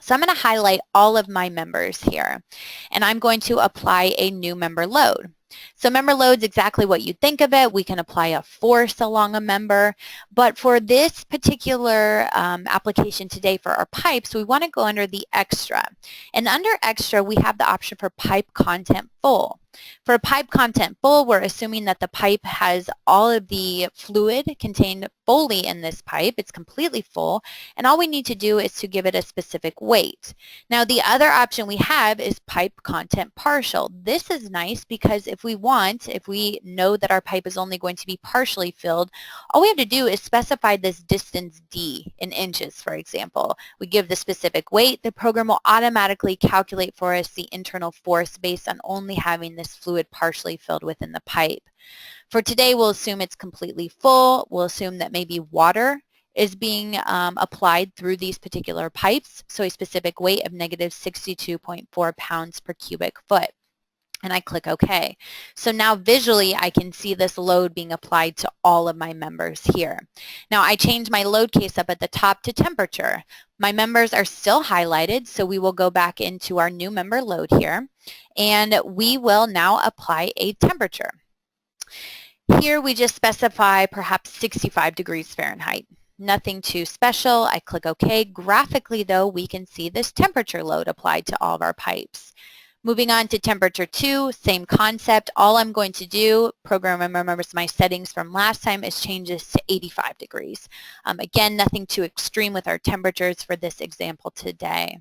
So I'm going to highlight all of my members here, and I'm going to apply a new member load. So member load is exactly what you think of it. We can apply a force along a member, but for this particular application today for our pipes, we want to go under the extra. And under extra, we have the option for pipe content full. For pipe content full, we're assuming that the pipe has all of the fluid contained fully in this pipe. It's completely full, and all we need to do is to give it a specific weight. Now, the other option we have is pipe content partial. This is nice because if we know that our pipe is only going to be partially filled, all we have to do is specify this distance D in inches, for example. We give the specific weight. The program will automatically calculate for us the internal force based on only having this fluid partially filled within the pipe. For today, we'll assume it's completely full. We'll assume that maybe water is being applied through these particular pipes, so a specific weight of negative 62.4 pounds per cubic foot. And I click OK. So now visually I can see this load being applied to all of my members here. Now I change my load case up at the top to temperature. My members are still highlighted, so we will go back into our new member load here, and we will now apply a temperature. Here we just specify perhaps 65 degrees Fahrenheit. Nothing too special. I click OK. Graphically though, we can see this temperature load applied to all of our pipes. Moving on to temperature 2, same concept. All I'm going to do, program remembers my settings from last time, is change this to 85 degrees. Again, nothing too extreme with our temperatures for this example today.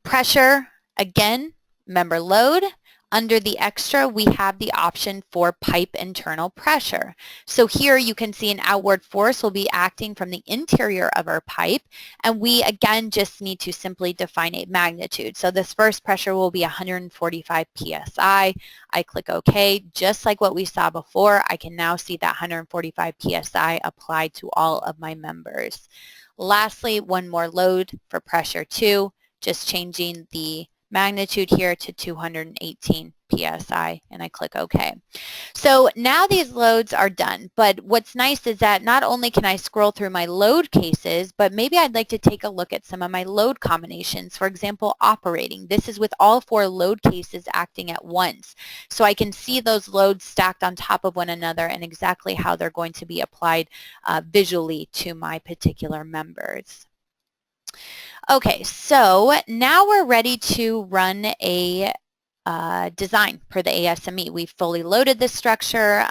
Pressure, again, member load. Under the extra, we have the option for pipe internal pressure. So here you can see an outward force will be acting from the interior of our pipe, and we again just need to simply define a magnitude. So this first pressure will be 145 psi. I click OK. Just like what we saw before, I can now see that 145 psi applied to all of my members. Lastly, one more load for pressure 2, just changing the magnitude here to 218 psi, and I click OK. So now these loads are done, but what's nice is that not only can I scroll through my load cases, but maybe I'd like to take a look at some of my load combinations. For example, operating. This is with all 4 load cases acting at once. So I can see those loads stacked on top of one another and exactly how they're going to be applied visually to my particular members. Okay, so now we're ready to run a design for the ASME. We've fully loaded this structure.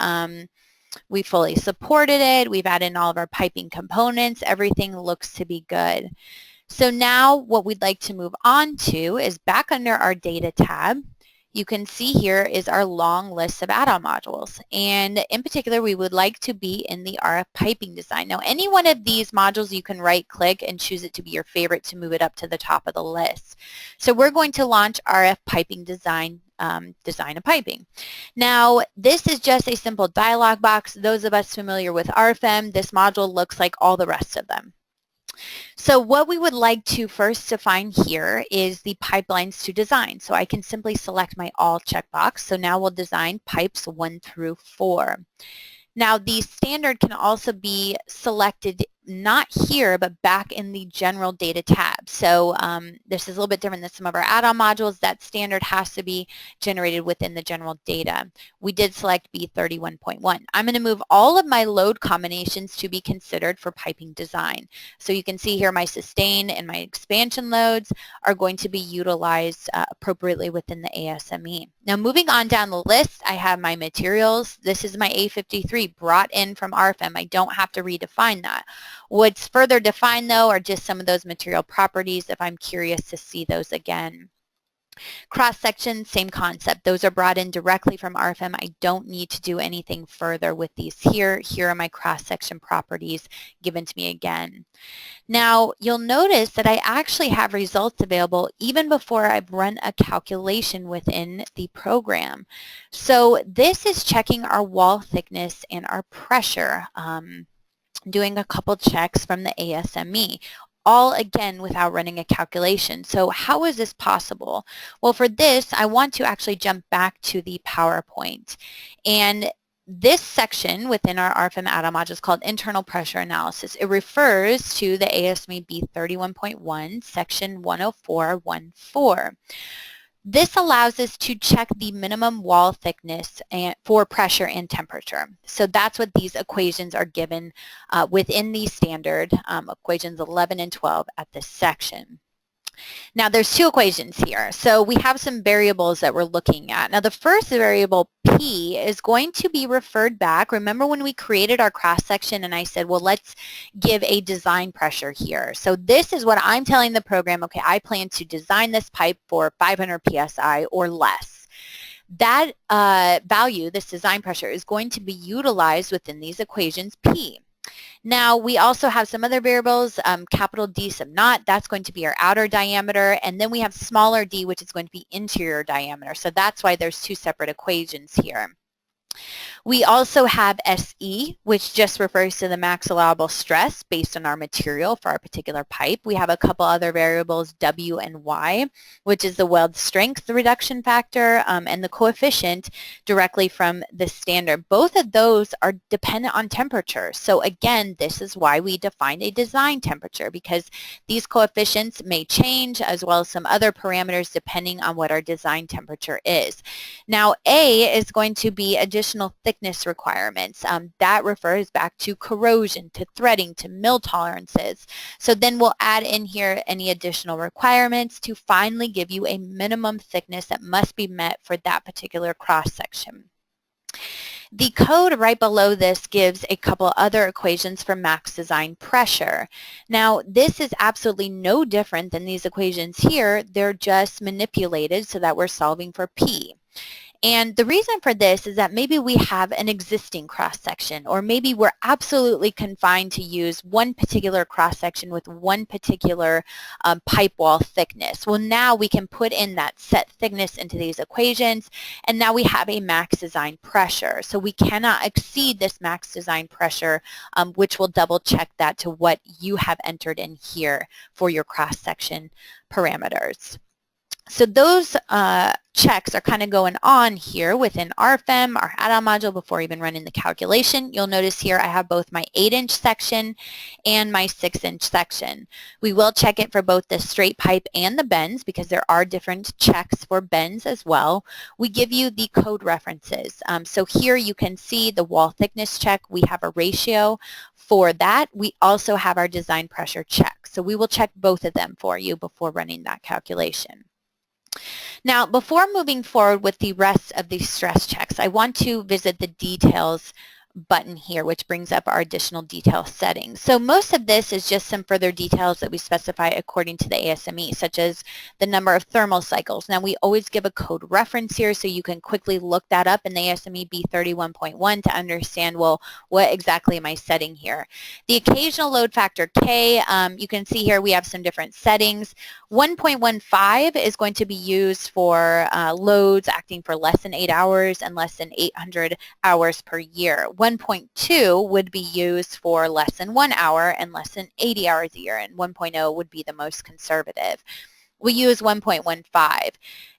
We fully supported it. We've added in all of our piping components. Everything looks to be good. So now what we'd like to move on to is back under our Data tab. You can see here is our long list of add-on modules, and in particular we would like to be in the RF piping design. Now any one of these modules you can right click and choose it to be your favorite to move it up to the top of the list. So we're going to launch RF piping design, design a piping. Now this is just a simple dialog box. Those of us familiar with RFEM, this module looks like all the rest of them. So what we would like to first define here is the pipelines to design. So I can simply select my all checkbox. So now we'll design pipes 1 through 4. Now the standard can also be selected not here but back in the general data tab. So this is a little bit different than some of our add-on modules. That standard has to be generated within the general data. We did select B31.1. I'm going to move all of my load combinations to be considered for piping design. So you can see here my sustain and my expansion loads are going to be utilized appropriately within the ASME. Now moving on down the list, I have my materials. This is my A53 brought in from RFEM. I don't have to redefine that. What's further defined though are just some of those material properties if I'm curious to see those again. Cross-section, same concept. Those are brought in directly from RFEM. I don't need to do anything further with these here. Here are my cross-section properties given to me again. Now, you'll notice that I actually have results available even before I've run a calculation within the program. So this is checking our wall thickness and our pressure, doing a couple checks from the ASME. All again without running a calculation. So how is this possible? Well, for this, I want to actually jump back to the PowerPoint. And this section within our RFEM add-on module is called Internal Pressure Analysis. It refers to the ASME B31.1, section 104.1.4. This allows us to check the minimum wall thickness for pressure and temperature. So that's what these equations are given within the standard equations 11 and 12 at this section. Now there's 2 equations here. So we have some variables that we're looking at. Now the first variable P is going to be referred back. Remember when we created our cross section and I said, well, let's give a design pressure here. So this is what I'm telling the program, okay, I plan to design this pipe for 500 psi or less. That value, this design pressure, is going to be utilized within these equations P. Now we also have some other variables, capital D sub naught, that's going to be our outer diameter, and then we have smaller d, which is going to be interior diameter. So that's why there's 2 separate equations here. We also have SE, which just refers to the max allowable stress based on our material for our particular pipe. We have a couple other variables, W and Y, which is the weld strength reduction factor and the coefficient directly from the standard. Both of those are dependent on temperature. So again, this is why we defined a design temperature, because these coefficients may change as well as some other parameters depending on what our design temperature is. Now A is going to be additional thickness requirements. That refers back to corrosion, to threading, to mill tolerances. So then we'll add in here any additional requirements to finally give you a minimum thickness that must be met for that particular cross section. The code right below this gives a couple other equations for max design pressure. Now, this is absolutely no different than these equations here. They're just manipulated so that we're solving for P. And the reason for this is that maybe we have an existing cross-section, or maybe we're absolutely confined to use one particular cross-section with one particular pipe wall thickness. Well, now we can put in that set thickness into these equations, and now we have a max design pressure. So we cannot exceed this max design pressure, which will double check that to what you have entered in here for your cross-section parameters. So those checks are kind of going on here within RFEM, our add-on module, before even running the calculation. You'll notice here I have both my 8-inch section and my 6-inch section. We will check it for both the straight pipe and the bends, because there are different checks for bends as well. We give you the code references. So here you can see the wall thickness check. We have a ratio for that. We also have our design pressure check. So we will check both of them for you before running that calculation. Now, before moving forward with the rest of these stress checks, I want to visit the details button here, which brings up our additional detail settings. So most of this is just some further details that we specify according to the ASME, such as the number of thermal cycles. Now we always give a code reference here so you can quickly look that up in the ASME B31.1 to understand, well, what exactly am I setting here? The occasional load factor K, you can see here we have some different settings. 1.15 is going to be used for loads acting for less than 8 hours and less than 800 hours per year. 1.2 would be used for less than 1 hour and less than 80 hours a year, and 1.0 would be the most conservative. We use 1.15.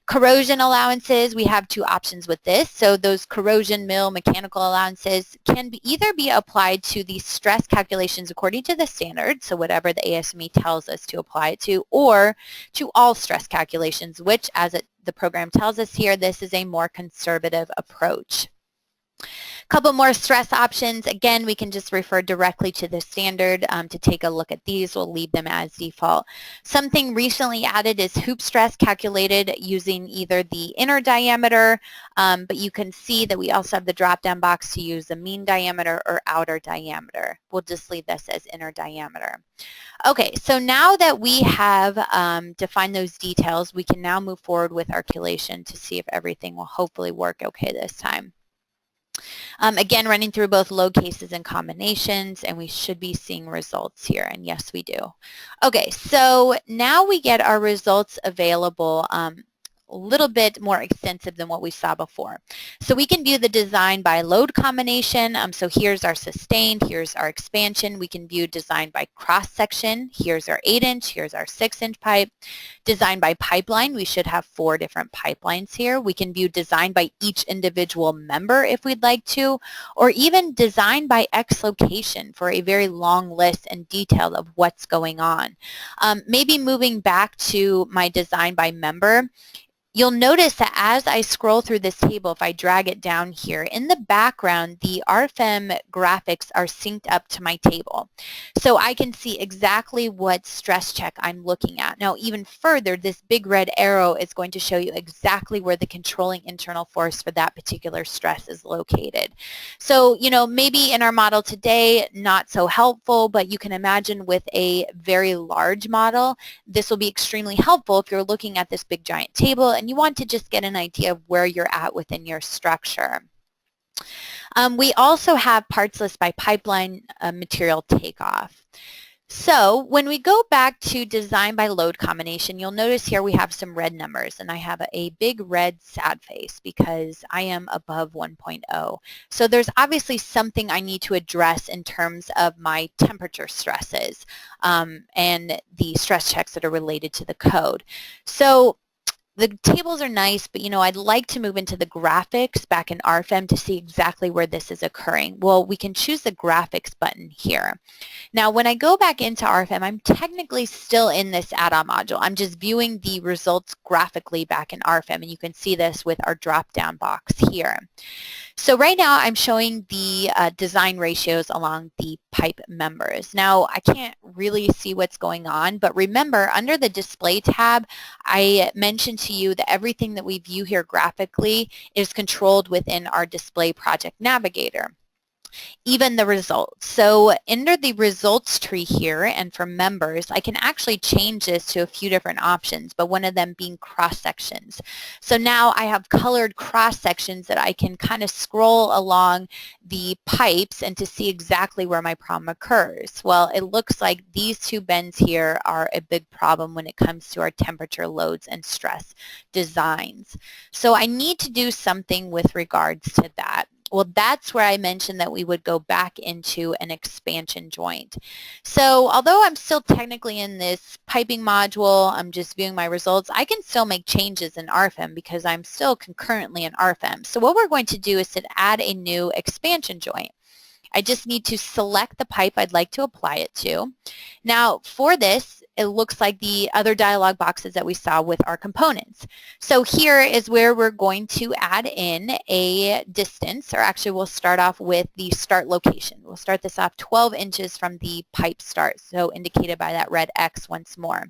Corrosion allowances, we have two options with this. So those corrosion mill mechanical allowances can either be applied to the stress calculations according to the standard, so whatever the ASME tells us to apply it to, or to all stress calculations, which, as the program tells us here, this is a more conservative approach. Couple more stress options. Again, we can just refer directly to the standard to take a look at these. We'll leave them as default. Something recently added is hoop stress, calculated using either the inner diameter, but you can see that we also have the drop-down box to use the mean diameter or outer diameter. We'll just leave this as inner diameter. Okay, so now that we have defined those details, we can now move forward with our calculation to see if everything will hopefully work okay this time. Again, running through both load cases and combinations, and we should be seeing results here, and yes, we do. Okay, so now we get our results available a little bit more extensive than what we saw before. So we can view the design by load combination. So here's our sustained, here's our expansion. We can view design by cross-section. Here's our 8-inch, here's our 6-inch pipe. Design by pipeline, we should have 4 different pipelines here. We can view design by each individual member if we'd like to, or even design by X location for a very long list and detail of what's going on. Maybe moving back to my design by member, you'll notice that as I scroll through this table, if I drag it down here, in the background, the RFEM graphics are synced up to my table. So I can see exactly what stress check I'm looking at. Now, even further, this big red arrow is going to show you exactly where the controlling internal force for that particular stress is located. So, you know, maybe in our model today, not so helpful, but you can imagine with a very large model, this will be extremely helpful if you're looking at this big giant table and you want to just get an idea of where you're at within your structure. We also have parts list by pipeline material takeoff. So when we go back to design by load combination, you'll notice here we have some red numbers, and I have a big red sad face because I am above 1.0. So there's obviously something I need to address in terms of my temperature stresses and the stress checks that are related to the code. So the tables are nice, but I'd like to move into the graphics back in RFEM to see exactly where this is occurring. Well, we can choose the graphics button here. Now, when I go back into RFEM, I'm technically still in this add-on module. I'm just viewing the results graphically back in RFEM, and you can see this with our drop-down box here. So right now, I'm showing the design ratios along the pipe members. Now, I can't really see what's going on, but remember, under the Display tab, I mentioned to you that everything that we view here graphically is controlled within our Display Project Navigator, even the results. So under the results tree here and for members, I can actually change this to a few different options, but one of them being cross sections. So now I have colored cross sections that I can kind of scroll along the pipes and to see exactly where my problem occurs. Well, it looks like these two bends here are a big problem when it comes to our temperature loads and stress designs. So I need to do something with regards to that. Well, that's where I mentioned that we would go back into an expansion joint. So although I'm still technically in this piping module, I'm just viewing my results, I can still make changes in RFEM because I'm still concurrently in RFEM. So what we're going to do is to add a new expansion joint. I just need to select the pipe I'd like to apply it to. Now for this, it looks like the other dialog boxes that we saw with our components. So here is where we're going to add in a distance, or actually we'll start off with the start location. We'll start this off 12 inches from the pipe start, so indicated by that red X once more.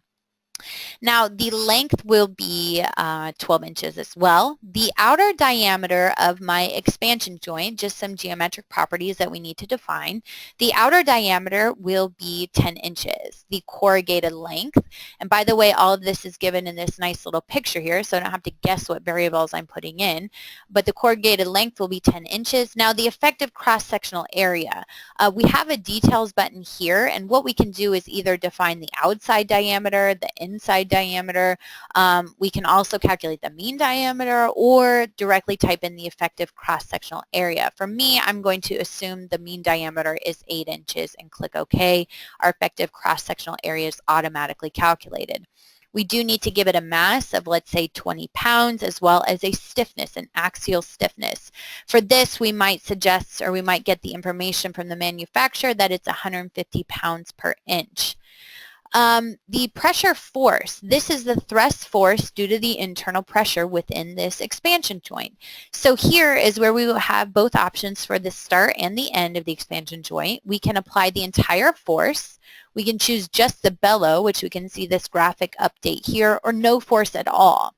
Now the length will be 12 inches as well. The outer diameter of my expansion joint, just some geometric properties that we need to define. The outer diameter will be 10 inches. The corrugated length, and by the way, all of this is given in this nice little picture here, so I don't have to guess what variables I'm putting in, but the corrugated length will be 10 inches. Now the effective cross-sectional area. We have a details button here, and what we can do is either define the outside diameter, the inside diameter. We can also calculate the mean diameter or directly type in the effective cross-sectional area. For me, I'm going to assume the mean diameter is 8 inches and click OK. Our effective cross-sectional area is automatically calculated. We do need to give it a mass of, let's say, 20 pounds, as well as a stiffness, an axial stiffness. For this, we might suggest, or we might get the information from the manufacturer that it's 150 pounds per inch. The pressure force, this is the thrust force due to the internal pressure within this expansion joint. So here is where we will have both options for the start and the end of the expansion joint. We can apply the entire force. We can choose just the bellow, which we can see this graphic update here, or no force at all.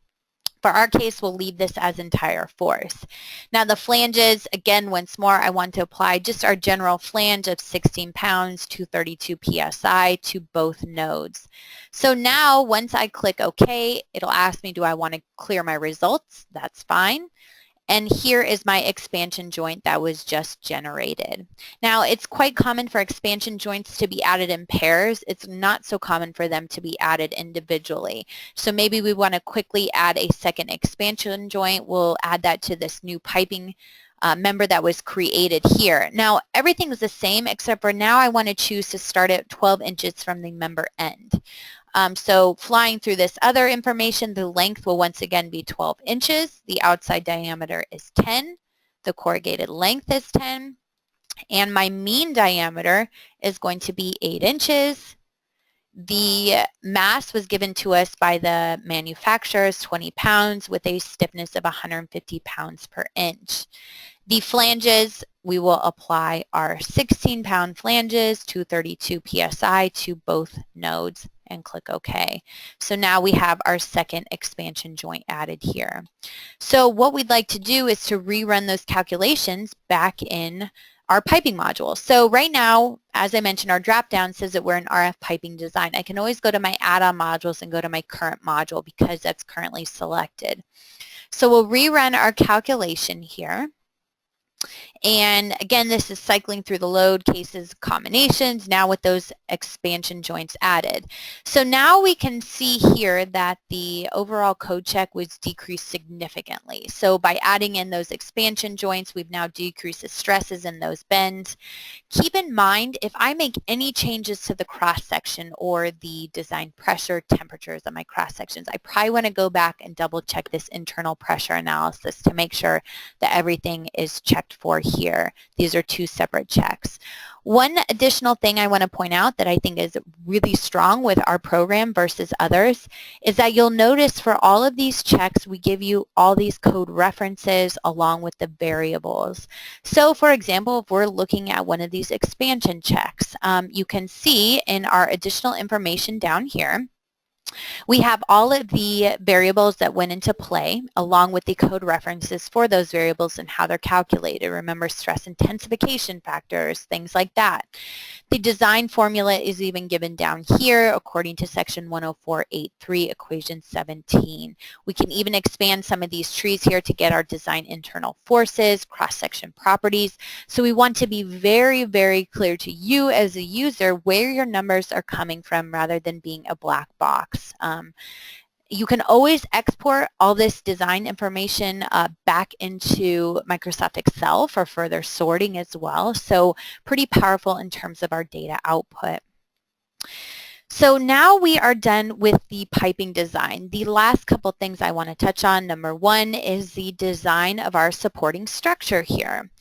For our case, we'll leave this as entire force. Now the flanges, again, once more, I want to apply just our general flange of 16 pounds, 232 psi to both nodes. So now once I click OK, it'll ask me, do I want to clear my results? That's fine. And here is my expansion joint that was just generated. Now, it's quite common for expansion joints to be added in pairs. It's not so common for them to be added individually. So maybe we want to quickly add a second expansion joint. We'll add that to this new piping member that was created here. Now, everything's the same except for now I want to choose to start at 12 inches from the member end. So flying through this other information, the length will once again be 12 inches. The outside diameter is 10. The corrugated length is 10. And my mean diameter is going to be 8 inches. The mass was given to us by the manufacturers, 20 pounds, with a stiffness of 150 pounds per inch. The flanges, we will apply our 16-pound flanges, 232 psi to both nodes and click OK. So now we have our second expansion joint added here. So what we'd like to do is to rerun those calculations back in our piping module. So right now, as I mentioned, our drop-down says that we're in RF piping design. I can always go to my add-on modules and go to my current module because that's currently selected. So we'll rerun our calculation here. And again, this is cycling through the load cases combinations, now with those expansion joints added. So now we can see here that the overall code check was decreased significantly. So by adding in those expansion joints, we've now decreased the stresses in those bends. Keep in mind, if I make any changes to the cross-section or the design pressure temperatures of my cross-sections, I probably want to go back and double check this internal pressure analysis to make sure that everything is checked for here. These are two separate checks. One additional thing I want to point out that I think is really strong with our program versus others is that you'll notice for all of these checks, we give you all these code references along with the variables. So for example, if we're looking at one of these expansion checks, you can see in our additional information down here, we have all of the variables that went into play along with the code references for those variables and how they're calculated. Remember stress intensification factors, things like that. The design formula is even given down here according to section 104.8.3 equation 17. We can even expand some of these trees here to get our design internal forces, cross-section properties. So we want to be very, very clear to you as a user where your numbers are coming from rather than being a black box. You can always export all this design information back into Microsoft Excel for further sorting as well. So pretty powerful in terms of our data output. So now we are done with the piping design. The last couple things I want to touch on, number one, is the design of our supporting structure here.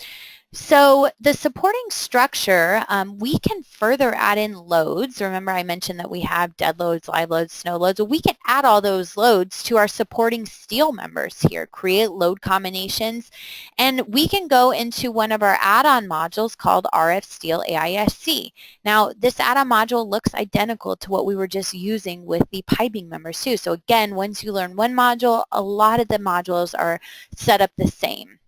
So the supporting structure, we can further add in loads. Remember I mentioned that we have dead loads, live loads, snow loads. We can add all those loads to our supporting steel members here, create load combinations, and we can go into one of our add-on modules called RF Steel AISC. Now this add-on module looks identical to what we were just using with the piping members too. So again, once you learn one module, a lot of the modules are set up the same.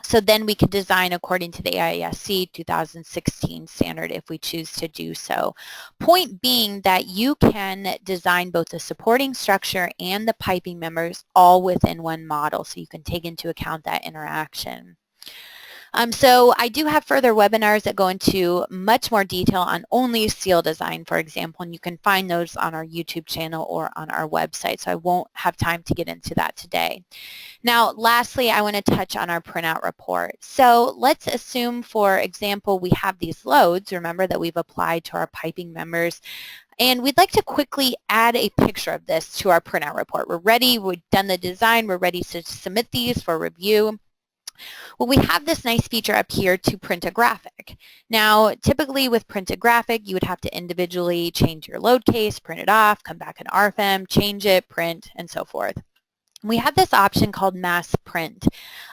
So then we can design according to the AISC 2016 standard if we choose to do so. Point being that you can design both the supporting structure and the piping members all within one model, so you can take into account that interaction. So I do have further webinars that go into much more detail on only steel design, for example, and you can find those on our YouTube channel or on our website, so I won't have time to get into that today. Now, lastly, I want to touch on our printout report. So let's assume, for example, we have these loads, remember, that we've applied to our piping members, and we'd like to quickly add a picture of this to our printout report. We're ready, we've done the design, we're ready to submit these for review. Well, we have this nice feature up here to print a graphic. Now, typically with print a graphic, you would have to individually change your load case, print it off, come back in RFEM, change it, print, and so forth. We have this option called mass print.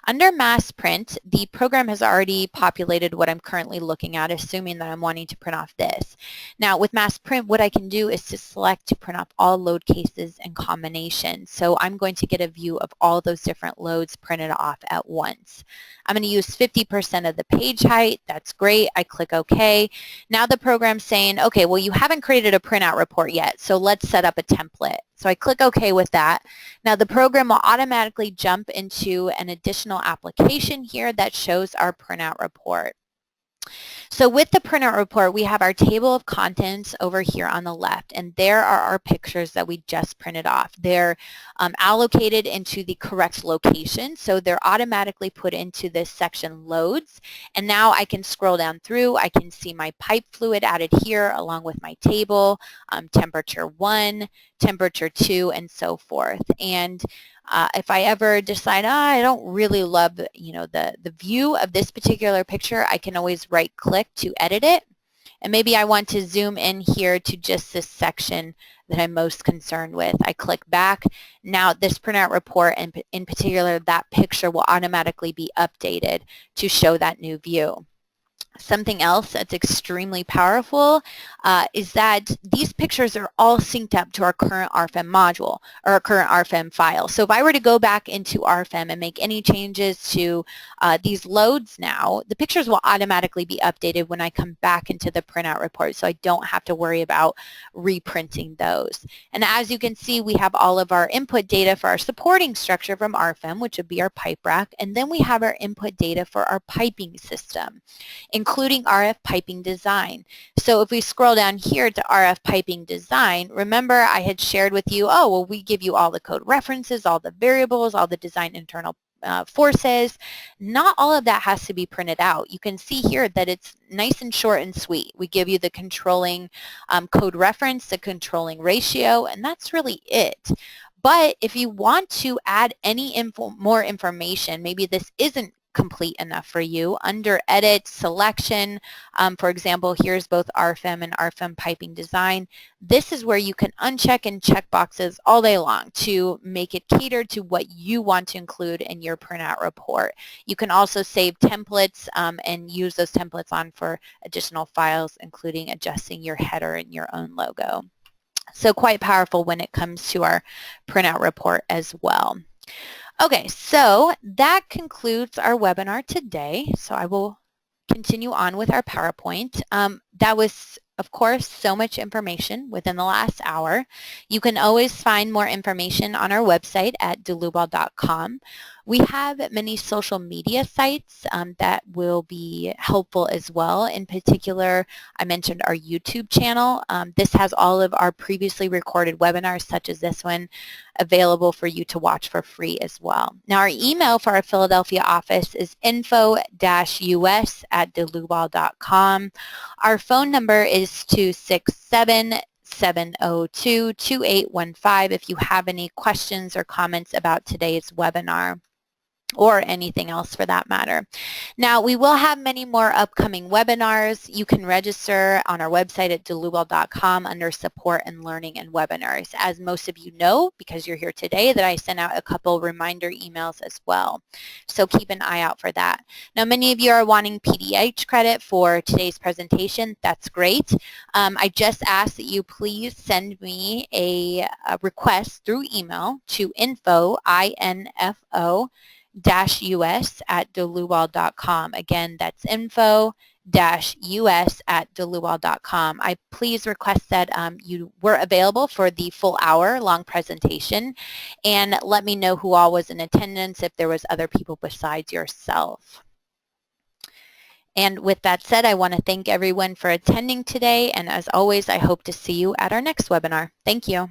Under mass print, the program has already populated what I'm currently looking at, assuming that I'm wanting to print off this. Now with mass print, what I can do is to select to print off all load cases and combinations. So I'm going to get a view of all those different loads printed off at once. I'm going to use 50% of the page height. That's great. I click OK. Now the program's saying, okay, well, you haven't created a printout report yet, so let's set up a template. So I click OK with that. Now the program will automatically jump into an additional application here that shows our printout report. So with the printout report, we have our table of contents over here on the left, and there are our pictures that we just printed off. They're allocated into the correct location, so they're automatically put into this section loads, and now I can scroll down through. I can see my pipe fluid added here along with my table, temperature 1, temperature 2, and so forth. And if I ever decide, I don't really love, the view of this particular picture, I can always right-click to edit it. And maybe I want to zoom in here to just this section that I'm most concerned with. I click back. Now this printout report, and in particular that picture, will automatically be updated to show that new view. Something else that's extremely powerful is that these pictures are all synced up to our current RFEM module or our current RFEM file. So if I were to go back into RFEM and make any changes to these loads now, the pictures will automatically be updated when I come back into the printout report, so I don't have to worry about reprinting those. And as you can see, we have all of our input data for our supporting structure from RFEM, which would be our pipe rack, and then we have our input data for our piping system, including RF piping design. So if we scroll down here to RF piping design, remember I had shared with you, oh, well, we give you all the code references, all the variables, all the design internal forces. Not all of that has to be printed out. You can see here that it's nice and short and sweet. We give you the controlling code reference, the controlling ratio, and that's really it. But if you want to add any more information, maybe this isn't complete enough for you, under Edit, Selection, for example, here's both RFEM and RFEM piping design. This is where you can uncheck and check boxes all day long to make it cater to what you want to include in your printout report. You can also save templates and use those templates on for additional files, including adjusting your header and your own logo. So quite powerful when it comes to our printout report as well. Okay, so that concludes our webinar today. So I will continue on with our PowerPoint. That was, of course, so much information within the last hour. You can always find more information on our website at Dlubal.com. We have many social media sites that will be helpful as well. In particular, I mentioned our YouTube channel. This has all of our previously recorded webinars, such as this one, available for you to watch for free as well. Now, our email for our Philadelphia office is info-us@dlubal.com. Our phone number is 267-702-2815 if you have any questions or comments about today's webinar, or anything else for that matter. Now, we will have many more upcoming webinars. You can register on our website at Dlubal.com under Support and Learning and Webinars. As most of you know, because you're here today, that I sent out a couple reminder emails as well. So keep an eye out for that. Now, many of you are wanting PDH credit for today's presentation. That's great. I just ask that you please send me a request through email to info@dlubal.com. Again, that's info-us@dlubal.com. I please request that you were available for the full hour-long presentation, and let me know who all was in attendance if there was other people besides yourself. And with that said, I want to thank everyone for attending today, and as always, I hope to see you at our next webinar. Thank you.